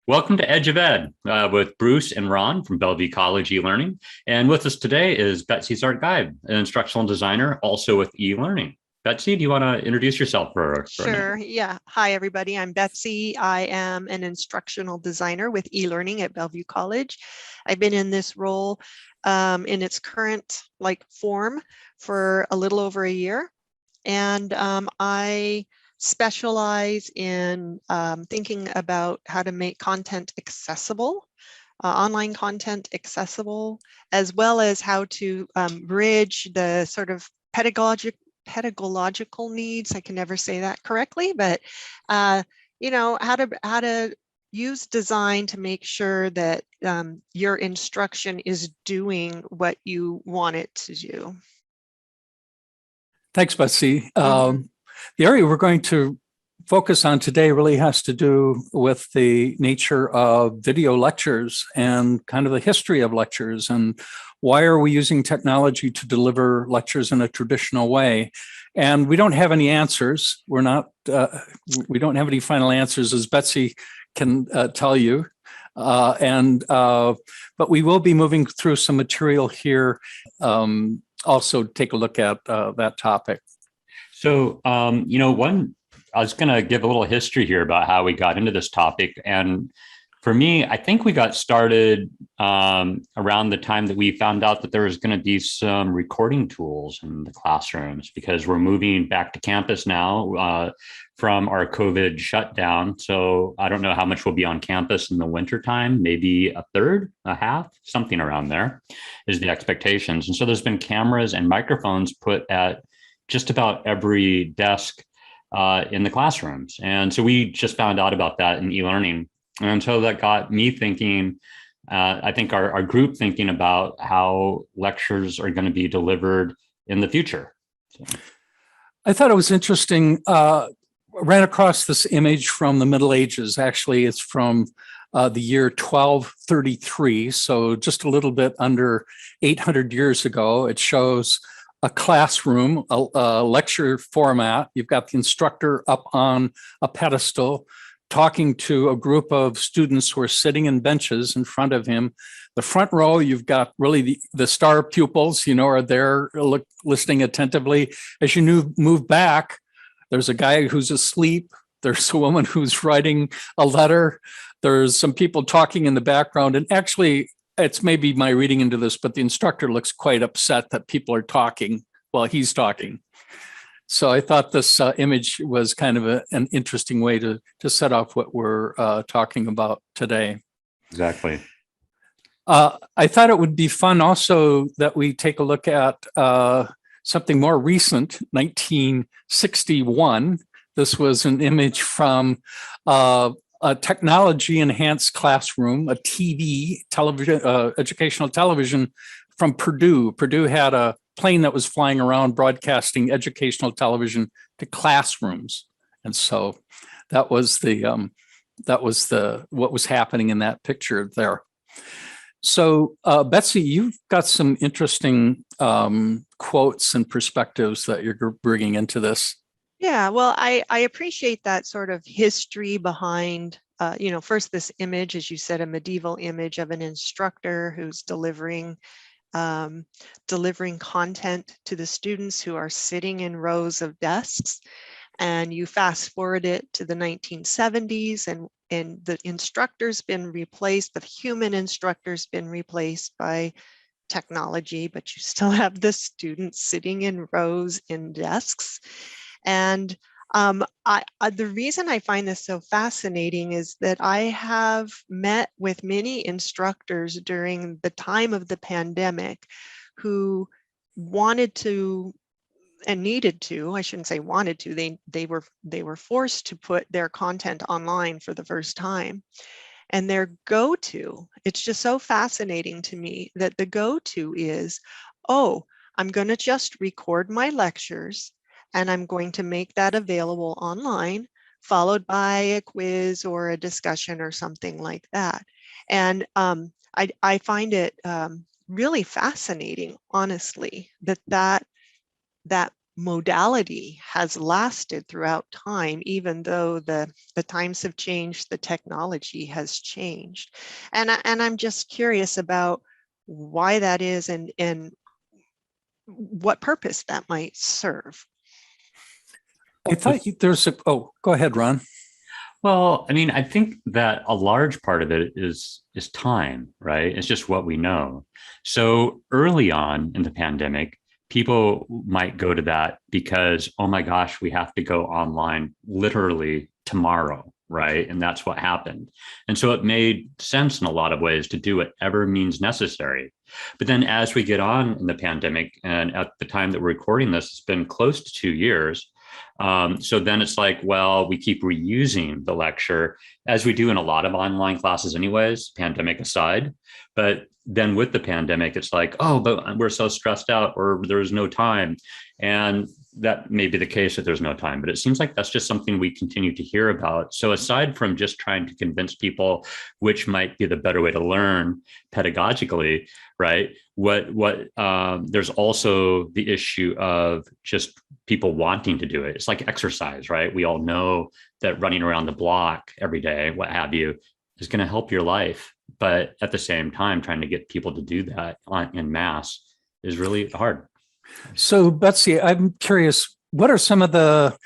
Welcome to Edge of Ed with Bruce and Ron from Bellevue College eLearning. And with us today is Betsy Zart-Guide, an instructional designer, also with eLearning. Betsy, do you want to introduce yourself for a minute? Sure. Yeah. Hi, everybody. I'm Betsy. I am an instructional designer with eLearning at Bellevue College. I've been in this role in its current form for a little over a year. And I specialize in thinking about how to make content accessible, online content accessible, as well as how to bridge the sort of pedagogical needs. I can never say that correctly, but how to use design to make sure that your instruction is doing what you want it to do. Thanks, Betsy. The area we're going to focus on today really has to do with the nature of video lectures and kind of the history of lectures and why are we using technology to deliver lectures in a traditional way. And we don't have any answers. We don't have any final answers, as Betsy can tell you. But we will be moving through some material here. Also take a look at that topic. So, I was going to give a little history here about how we got into this topic. And for me, I think we got started around the time that we found out that there was going to be some recording tools in the classrooms because we're moving back to campus now from our COVID shutdown. So I don't know how much will be on campus in the wintertime, maybe a third, a half, something around there is the expectations. And so there's been cameras and microphones put at just about every desk in the classrooms. And so we just found out about that in eLearning. And so that got me thinking, I think our group thinking about how lectures are going to be delivered in the future. So. I thought it was interesting. Ran across this image from the Middle Ages. Actually, it's from the year 1233. So just a little bit under 800 years ago. It shows a classroom, a lecture format. You've got the instructor up on a pedestal talking to a group of students who are sitting in benches in front of him. The front row, you've got really the star pupils, are there listening attentively. As you move back, there's a guy who's asleep. There's a woman who's writing a letter. There's some people talking in the background. And actually, it's maybe my reading into this, but the instructor looks quite upset that people are talking while he's talking. So I thought this image was kind of an interesting way to set off what we're talking about today. Exactly. I thought it would be fun also that we take a look at something more recent, 1961. This was an image from a technology-enhanced classroom, a television, educational television from Purdue. Purdue had a plane that was flying around broadcasting educational television to classrooms, and so that was what was happening in that picture there. So, Betsy, you've got some interesting quotes and perspectives that you're bringing into this. Yeah, well, I appreciate that sort of history behind, first this image, as you said, a medieval image of an instructor who's delivering content to the students who are sitting in rows of desks. And you fast forward it to the 1970s and the instructor's been replaced, the human instructor's been replaced by technology, but you still have the students sitting in rows in desks. And the reason I find this so fascinating is that I have met with many instructors during the time of the pandemic who wanted to and needed to, I shouldn't say wanted to, they were forced to put their content online for the first time. And their go-to, it's just so fascinating to me that the go-to is, oh, I'm going to just record my lectures and I'm going to make that available online, followed by a quiz or a discussion or something like that. And I find it really fascinating, honestly, that modality has lasted throughout time, even though the times have changed, the technology has changed. And I'm just curious about why that is, and what purpose that might serve. I thought there's a, oh, go ahead, Ron. Well, I mean, I think that a large part of it is time, right? It's just what we know. So early on in the pandemic, people might go to that because, oh my gosh, we have to go online literally tomorrow, right? And that's what happened. And so it made sense in a lot of ways to do whatever means necessary. But then as we get on in the pandemic, and at the time that we're recording this, it's been close to 2 years. So then it's like, well, we keep reusing the lecture as we do in a lot of online classes anyways, pandemic aside. But then with the pandemic, it's like, oh, but we're so stressed out or there's no time. And that may be the case that there's no time, but it seems like that's just something we continue to hear about. So aside from just trying to convince people which might be the better way to learn pedagogically, right? There's also the issue of just people wanting to do it. It's like exercise, right? We all know that running around the block every day, what have you, is going to help your life. But at the same time, trying to get people to do that en masse is really hard. So, Betsy, I'm curious, what are some of the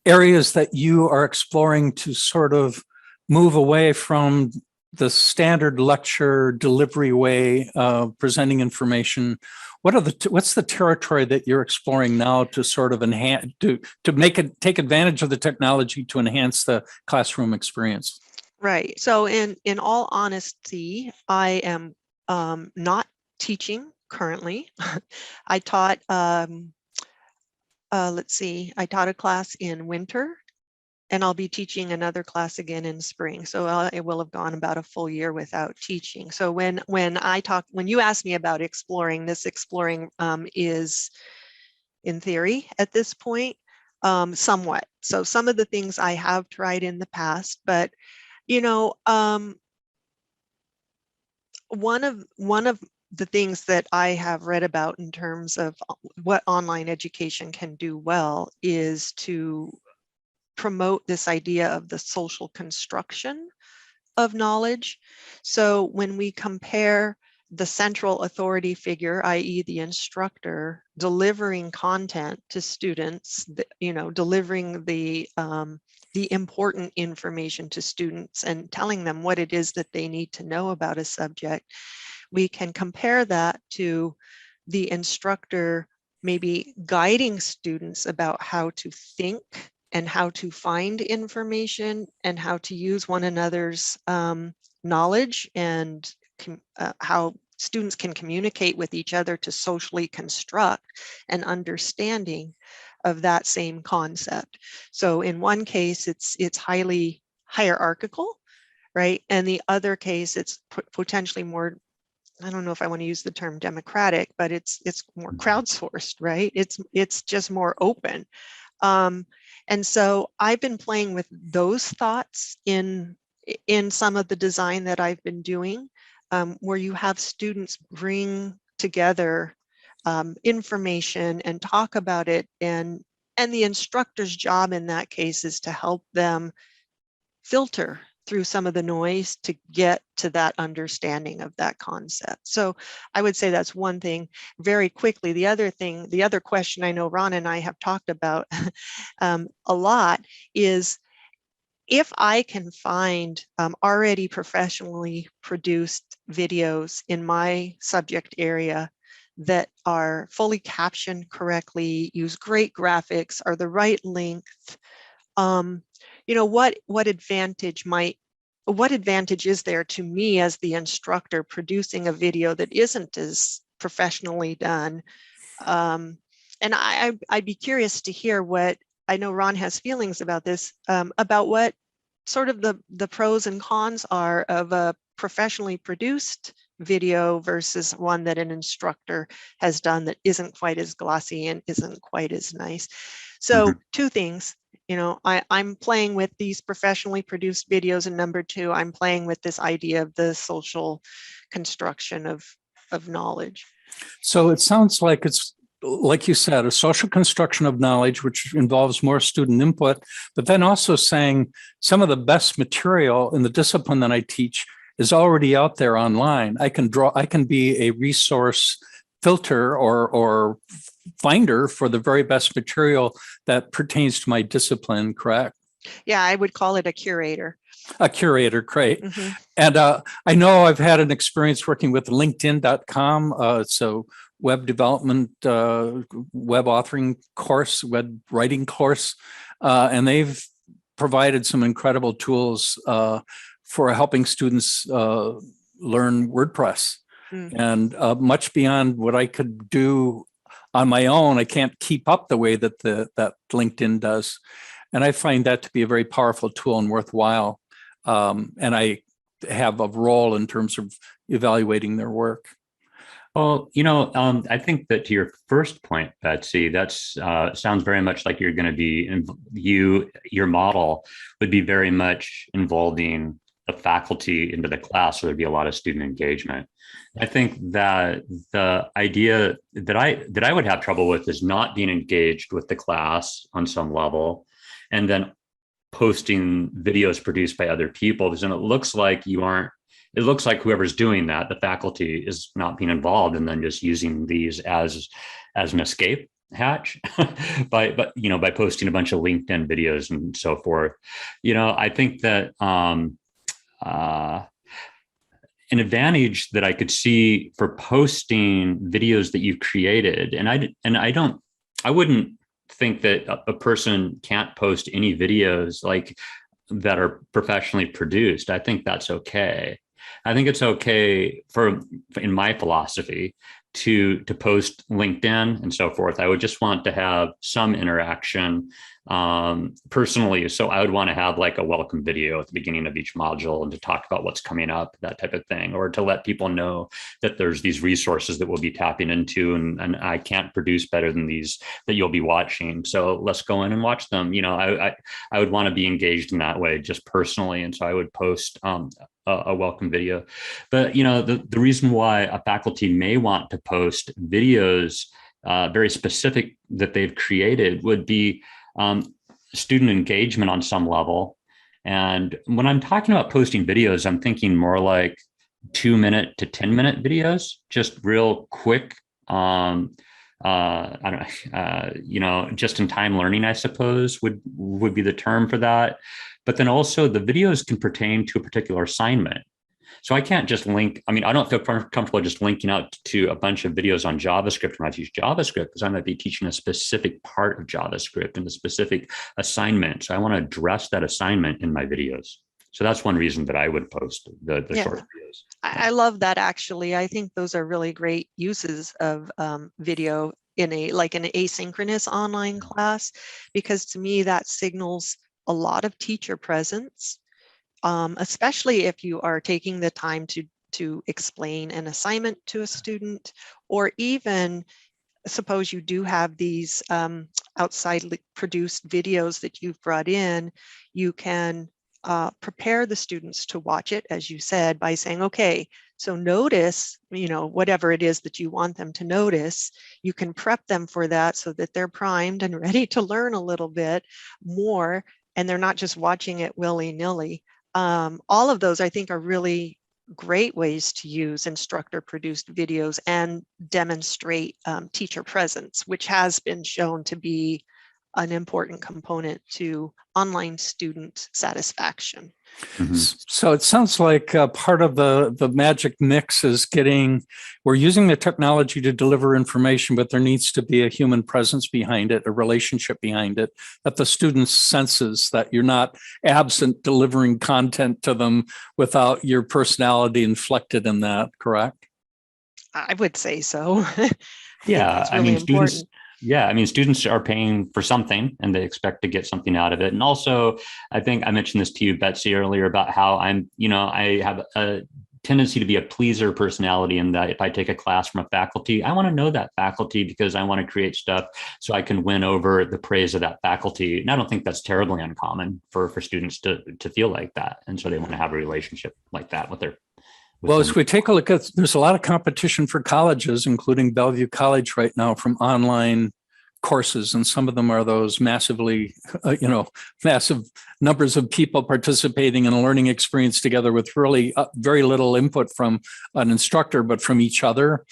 areas that you are exploring to sort of move away from the standard lecture delivery way of presenting information? What's the territory that you're exploring now to sort of enhance, to take advantage of the technology to enhance the classroom experience? Right. So in all honesty, I am not teaching currently. I taught, let's see, I taught a class in winter, and I'll be teaching another class again in spring. So it will have gone about a full year without teaching. So when you asked me about exploring, this exploring is in theory at this point, somewhat. So some of the things I have tried in the past, but you know, one of the things that I have read about in terms of what online education can do well is to promote this idea of the social construction of knowledge. So when we compare the central authority figure, i.e. the instructor, delivering content to students, delivering the important information to students and telling them what it is that they need to know about a subject, we can compare that to the instructor maybe guiding students about how to think and how to find information and how to use one another's knowledge, and how students can communicate with each other to socially construct an understanding of that same concept. So in one case, it's highly hierarchical, right? And the other case, it's potentially more, I don't know if I want to use the term democratic, but it's more crowdsourced, right? It's just more open. And so I've been playing with those thoughts in some of the design that I've been doing, where you have students bring together information and talk about it, and the instructor's job in that case is to help them filter through some of the noise to get to that understanding of that concept. So I would say that's one thing. Very quickly, the other question I know Ron and I have talked about a lot is, if I can find already professionally produced videos in my subject area that are fully captioned correctly, use great graphics, are the right length, what advantage is there to me as the instructor producing a video that isn't as professionally done? And I'd be curious to hear what, I know Ron has feelings about this, about what sort of the pros and cons are of a professionally produced video versus one that an instructor has done that isn't quite as glossy and isn't quite as nice. So two things. I'm playing with these professionally produced videos, and number two, I'm playing with this idea of the social construction of knowledge. So it sounds like it's like you said, a social construction of knowledge, which involves more student input, but then also saying some of the best material in the discipline that I teach is already out there online. I can be a resource filter or finder for the very best material that pertains to my discipline, correct? Yeah, I would call it a curator. A curator, great. Mm-hmm. And I know I've had an experience working with LinkedIn.com. It's a web development, web authoring course, web writing course. And they've provided some incredible tools for helping students learn WordPress. And much beyond what I could do on my own. I can't keep up the way that that LinkedIn does. And I find that to be a very powerful tool and worthwhile. And I have a role in terms of evaluating their work. Well, I think that to your first point, Betsy, that's sounds very much like you're going to be your model would be very much involving the faculty into the class, so there'd be a lot of student engagement. I think that the idea that I would have trouble with is not being engaged with the class on some level, and then posting videos produced by other people, because then it looks like it looks like whoever's doing that, the faculty, is not being involved, and then just using these as an escape hatch by posting a bunch of LinkedIn videos and so forth. I think that an advantage that I could see for posting videos that you've created, and I wouldn't think that a person can't post any videos like that are professionally produced. I think that's okay. I think it's okay in my philosophy to post LinkedIn and so forth. I would just want to have some interaction personally. So I would want to have like a welcome video at the beginning of each module and to talk about what's coming up, that type of thing, or to let people know that there's these resources that we'll be tapping into, and I can't produce better than these that you'll be watching. So let's go in and watch them. I would want to be engaged in that way, just personally. And so I would post a welcome video. But the reason why a faculty may want to post videos very specific that they've created would be student engagement on some level. And when I'm talking about posting videos, I'm thinking more like 2-minute to 10-minute videos, just real quick. I don't know, just in time learning, I suppose would be the term for that. But then also the videos can pertain to a particular assignment. So I can't just link. I mean, I don't feel comfortable just linking out to a bunch of videos on JavaScript when I teach JavaScript, because I might be teaching a specific part of JavaScript and a specific assignment. So I want to address that assignment in my videos. So that's one reason that I would post the short videos. I love that, actually. I think those are really great uses of video in an asynchronous online class, because to me that signals a lot of teacher presence. Especially if you are taking the time to explain an assignment to a student, or even suppose you do have these outside produced videos that you've brought in, you can prepare the students to watch it, as you said, by saying, okay, so notice, whatever it is that you want them to notice. You can prep them for that so that they're primed and ready to learn a little bit more, and they're not just watching it willy-nilly. All of those, I think, are really great ways to use instructor-produced videos and demonstrate teacher presence, which has been shown to be an important component to online student satisfaction. Mm-hmm. So it sounds like part of the magic mix is we're using the technology to deliver information, but there needs to be a human presence behind it, a relationship behind it, that the student senses that you're not absent delivering content to them without your personality inflected in that, correct? I would say so. Yeah, I mean, students. Yeah, I mean, students are paying for something and they expect to get something out of it. And also, I think I mentioned this to you, Betsy, earlier about how I have a tendency to be a pleaser personality, in that if I take a class from a faculty, I want to know that faculty because I want to create stuff so I can win over the praise of that faculty. And I don't think that's terribly uncommon for students to feel like that. And so they want to have a relationship like that with Well, as we take a look at, there's a lot of competition for colleges, including Bellevue College right now, from online courses, and some of them are those massively, massive numbers of people participating in a learning experience together with really very little input from an instructor, but from each other.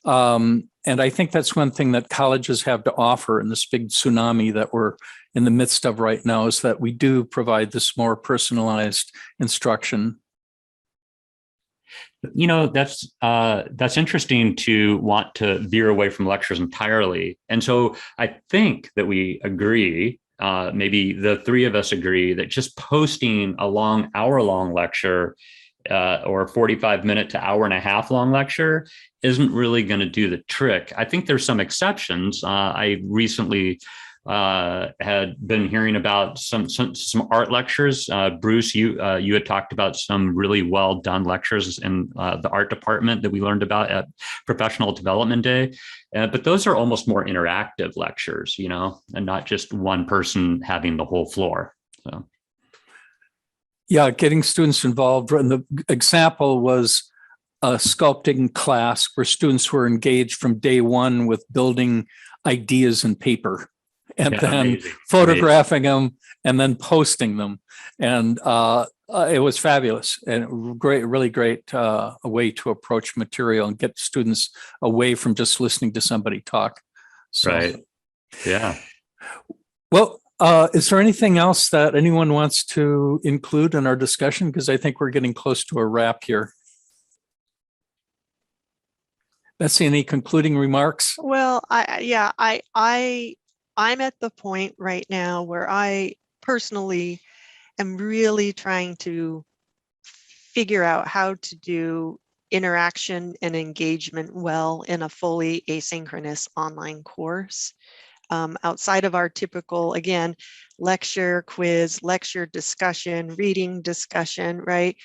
And I think that's one thing that colleges have to offer in this big tsunami that we're in the midst of right now, is that we do provide this more personalized instruction. That's interesting to want to veer away from lectures entirely. And so I think that we agree, maybe the three of us agree, that just posting a long hour-long lecture or 45-minute to hour and a half long lecture isn't really going to do the trick. I think there's some exceptions. I recently had been hearing about some art lectures. Bruce, you had talked about some really well done lectures in the art department that we learned about at Professional Development Day. But those are almost more interactive lectures, and not just one person having the whole floor. So. Yeah, getting students involved. And the example was a sculpting class where students were engaged from day one with building ideas in paper, and then photographing them and then posting them. And it was fabulous and great, really great a way to approach material and get students away from just listening to somebody talk. So, right. Yeah. Well, is there anything else that anyone wants to include in our discussion? Because I think we're getting close to a wrap here. Betsy, any concluding remarks? Well, I'm at the point right now where I personally am really trying to figure out how to do interaction and engagement well in a fully asynchronous online course. Outside of our typical, again, lecture, quiz, lecture discussion, reading discussion, right?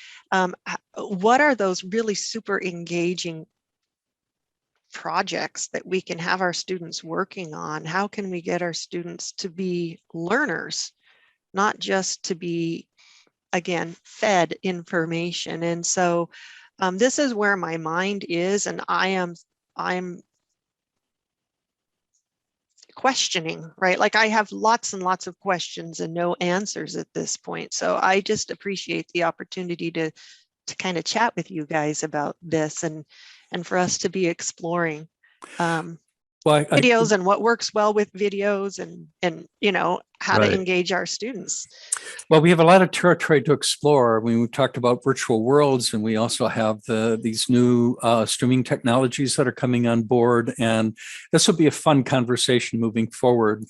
What are those really super engaging projects that we can have our students working on? How can we get our students to be learners, not just to be, again, fed information? And so this is where my mind is, and I'm questioning, right? Like, I have lots and lots of questions and no answers at this point. So I just appreciate the opportunity to kind of chat with you guys about this, and for us to be exploring videos and what works well with videos, and how to engage our students. Well, we have a lot of territory to explore. We talked about virtual worlds, and we also have these new streaming technologies that are coming on board. And this will be a fun conversation moving forward.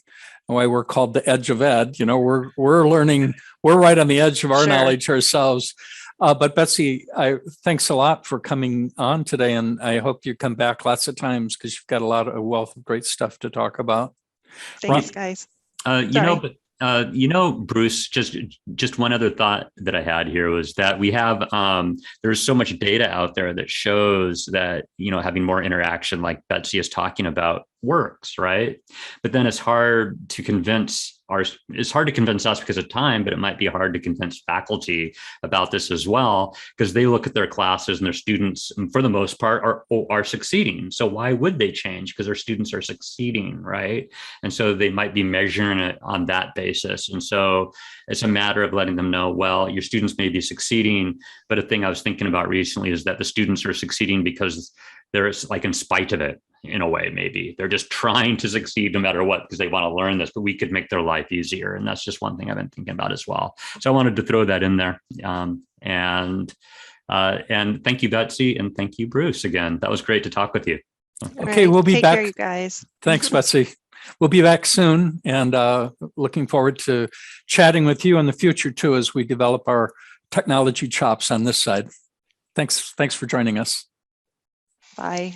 Why we're called the edge of ed. We're learning. We're right on the edge of our knowledge ourselves. But Betsy, thanks a lot for coming on today, and I hope you come back lots of times because you've got a wealth of great stuff to talk about. Thanks, guys. Bruce, just one other thought that I had here was that we have there's so much data out there that shows that having more interaction, like Betsy is talking about, works, right? But then it's hard to convince us because of time, but it might be hard to convince faculty about this as well, because they look at their classes and their students, for the most part, are succeeding. So why would they change? Because their students are succeeding, right? And so they might be measuring it on that basis. And so it's a matter of letting them know, well, your students may be succeeding, but a thing I was thinking about recently is that the students are succeeding because they're like in spite of it. In a way, maybe they're just trying to succeed no matter what because they want to learn this, but we could make their life easier. And that's just one thing I've been thinking about as well. So I wanted to throw that in there. And thank you, Betsy, and thank you, Bruce, again. That was great to talk with you. Okay, we'll be Take back. care, you guys. Thanks, Betsy. We'll be back soon, and looking forward to chatting with you in the future too as we develop our technology chops on this side. Thanks for joining us. Bye.